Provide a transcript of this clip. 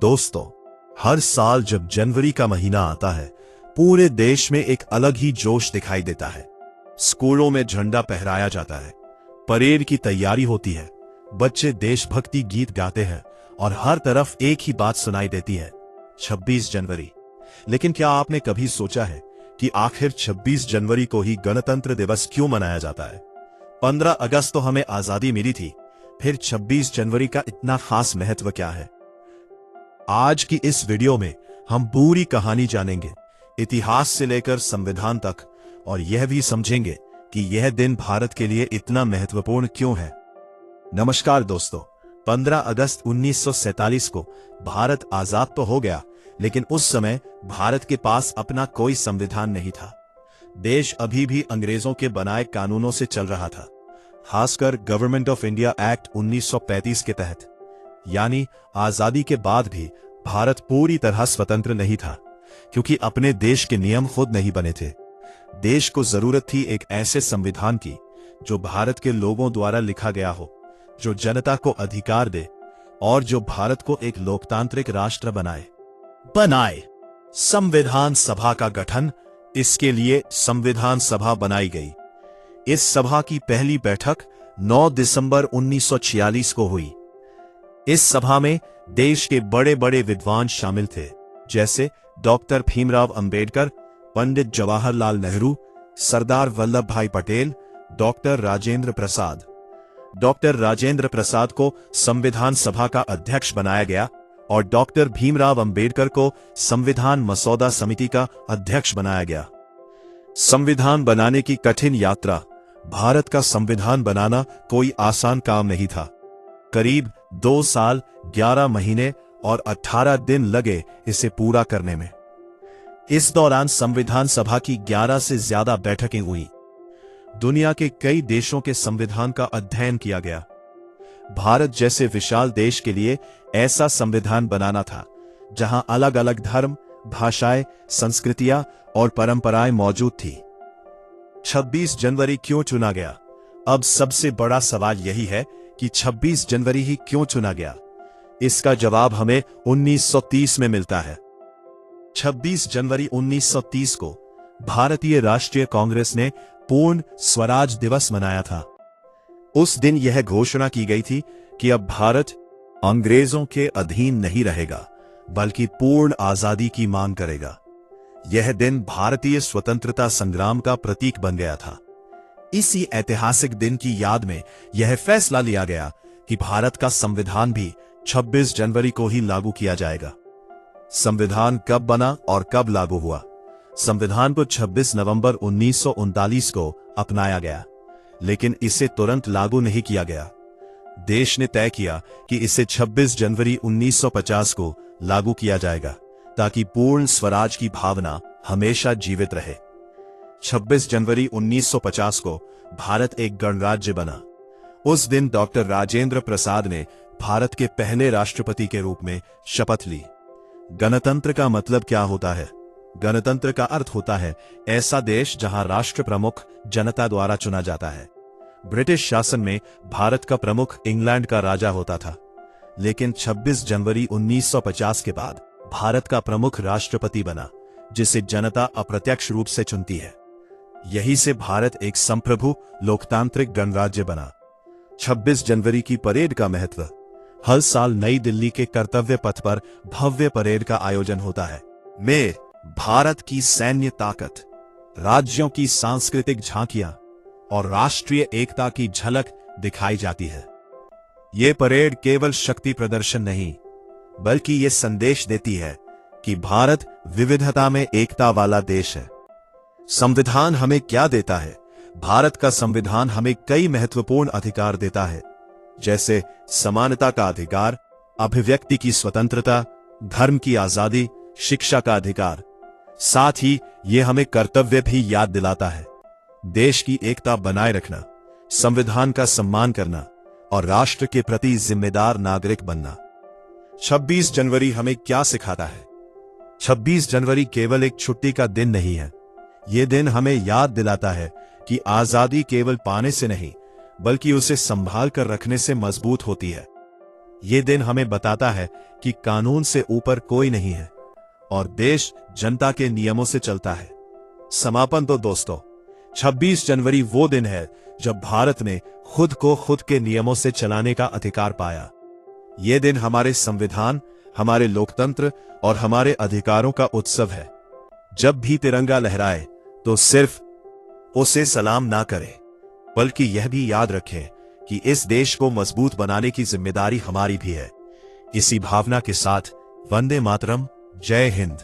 दोस्तों, हर साल जब जनवरी का महीना आता है, पूरे देश में एक अलग ही जोश दिखाई देता है। स्कूलों में झंडा फहराया जाता है, परेड की तैयारी होती है, बच्चे देशभक्ति गीत गाते हैं और हर तरफ एक ही बात सुनाई देती है, 26 जनवरी। लेकिन क्या आपने कभी सोचा है कि आखिर 26 जनवरी को ही गणतंत्र दिवस क्यों मनाया जाता है? 15 अगस्त तो हमें आजादी मिली थी, फिर 26 जनवरी का इतना खास महत्व क्या है? आज की इस वीडियो में हम पूरी कहानी जानेंगे, इतिहास से लेकर संविधान तक, और यह भी समझेंगे कि यह दिन भारत के लिए इतना महत्वपूर्ण क्यों है। नमस्कार दोस्तों, 15 अगस्त 1947 को भारत आजाद तो हो गया, लेकिन उस समय भारत के पास अपना कोई संविधान नहीं था। देश अभी भी अंग्रेजों के बनाए कानूनों से चल रहा था, खासकर गवर्नमेंट ऑफ इंडिया एक्ट 1935 के तहत। यानी आजादी के बाद भी भारत पूरी तरह स्वतंत्र नहीं था, क्योंकि अपने देश के नियम खुद नहीं बने थे। देश को जरूरत थी एक ऐसे संविधान की जो भारत के लोगों द्वारा लिखा गया हो, जो जनता को अधिकार दे और जो भारत को एक लोकतांत्रिक राष्ट्र बनाए। संविधान सभा का गठन, इसके लिए संविधान सभा बनाई गई। इस सभा की पहली बैठक 9 दिसंबर 1946 को हुई। इस सभा में देश के बड़े बड़े विद्वान शामिल थे, जैसे डॉक्टर भीमराव अंबेडकर, पंडित जवाहरलाल नेहरू, सरदार वल्लभ भाई पटेल, डॉक्टर राजेंद्र प्रसाद। डॉक्टर राजेंद्र प्रसाद को संविधान सभा का अध्यक्ष बनाया गया और डॉक्टर भीमराव अंबेडकर को संविधान मसौदा समिति का अध्यक्ष बनाया गया। संविधान बनाने की कठिन यात्रा। भारत का संविधान बनाना कोई आसान काम नहीं था। करीब 2 साल, 11 महीने और 18 दिन लगे इसे पूरा करने में। इस दौरान संविधान सभा की 11 से ज्यादा बैठकें हुई। दुनिया के कई देशों के संविधान का अध्ययन किया गया। भारत जैसे विशाल देश के लिए ऐसा संविधान बनाना था जहां अलग अलग धर्म, भाषाएं, संस्कृतियां और परंपराएं मौजूद थी। 26 जनवरी क्यों चुना गया? अब सबसे बड़ा सवाल यही है कि 26 जनवरी ही क्यों चुना गया। इसका जवाब हमें 1930 में मिलता है। 26 जनवरी 1930 को भारतीय राष्ट्रीय कांग्रेस ने पूर्ण स्वराज दिवस मनाया था। उस दिन यह घोषणा की गई थी कि अब भारत अंग्रेजों के अधीन नहीं रहेगा, बल्कि पूर्ण आजादी की मांग करेगा। यह दिन भारतीय स्वतंत्रता संग्राम का प्रतीक बन गया था। इसी ऐतिहासिक दिन की याद में यह फैसला लिया गया कि भारत का संविधान भी 26 जनवरी को ही लागू किया जाएगा। संविधान कब बना और कब लागू हुआ? संविधान को 26 नवंबर 1939 को अपनाया गया, लेकिन इसे तुरंत लागू नहीं किया गया। देश ने तय किया कि इसे 26 जनवरी 1950 को लागू किया जाएगा, ताकि पूर्ण स्वराज की भावना हमेशा जीवित रहे। 26 जनवरी 1950 को भारत एक गणराज्य बना। उस दिन डॉक्टर राजेंद्र प्रसाद ने भारत के पहले राष्ट्रपति के रूप में शपथ ली। गणतंत्र का मतलब क्या होता है? गणतंत्र का अर्थ होता है ऐसा देश जहां राष्ट्र प्रमुख जनता द्वारा चुना जाता है। ब्रिटिश शासन में भारत का प्रमुख इंग्लैंड का राजा होता था, लेकिन 26 जनवरी 1950 के बाद भारत का प्रमुख राष्ट्रपति बना, जिसे जनता अप्रत्यक्ष रूप से चुनती है। यही से भारत एक संप्रभु लोकतांत्रिक गणराज्य बना। 26 जनवरी की परेड का महत्व। हर साल नई दिल्ली के कर्तव्य पथ पर भव्य परेड का आयोजन होता है। में भारत की सैन्य ताकत, राज्यों की सांस्कृतिक झांकियां और राष्ट्रीय एकता की झलक दिखाई जाती है। ये परेड केवल शक्ति प्रदर्शन नहीं, बल्कि ये संदेश देती है कि भारत विविधता में एकता वाला देश है। संविधान हमें क्या देता है? भारत का संविधान हमें कई महत्वपूर्ण अधिकार देता है, जैसे समानता का अधिकार, अभिव्यक्ति की स्वतंत्रता, धर्म की आजादी, शिक्षा का अधिकार। साथ ही यह हमें कर्तव्य भी याद दिलाता है, देश की एकता बनाए रखना, संविधान का सम्मान करना और राष्ट्र के प्रति जिम्मेदार नागरिक बनना। 26 जनवरी हमें क्या सिखाता है? 26 जनवरी केवल एक छुट्टी का दिन नहीं है। यह दिन हमें याद दिलाता है कि आजादी केवल पाने से नहीं, बल्कि उसे संभाल कर रखने से मजबूत होती है। ये दिन हमें बताता है कि कानून से ऊपर कोई नहीं है और देश जनता के नियमों से चलता है। समापन तो दोस्तों, 26 जनवरी वो दिन है जब भारत ने खुद को खुद के नियमों से चलाने का अधिकार पाया। ये दिन हमारे संविधान, हमारे लोकतंत्र और हमारे अधिकारों का उत्सव है। जब भी तिरंगा लहराए तो सिर्फ उसे सलाम ना करें, बल्कि यह भी याद रखें कि इस देश को मजबूत बनाने की जिम्मेदारी हमारी भी है। इसी भावना के साथ वंदे मातरम, जय हिंद।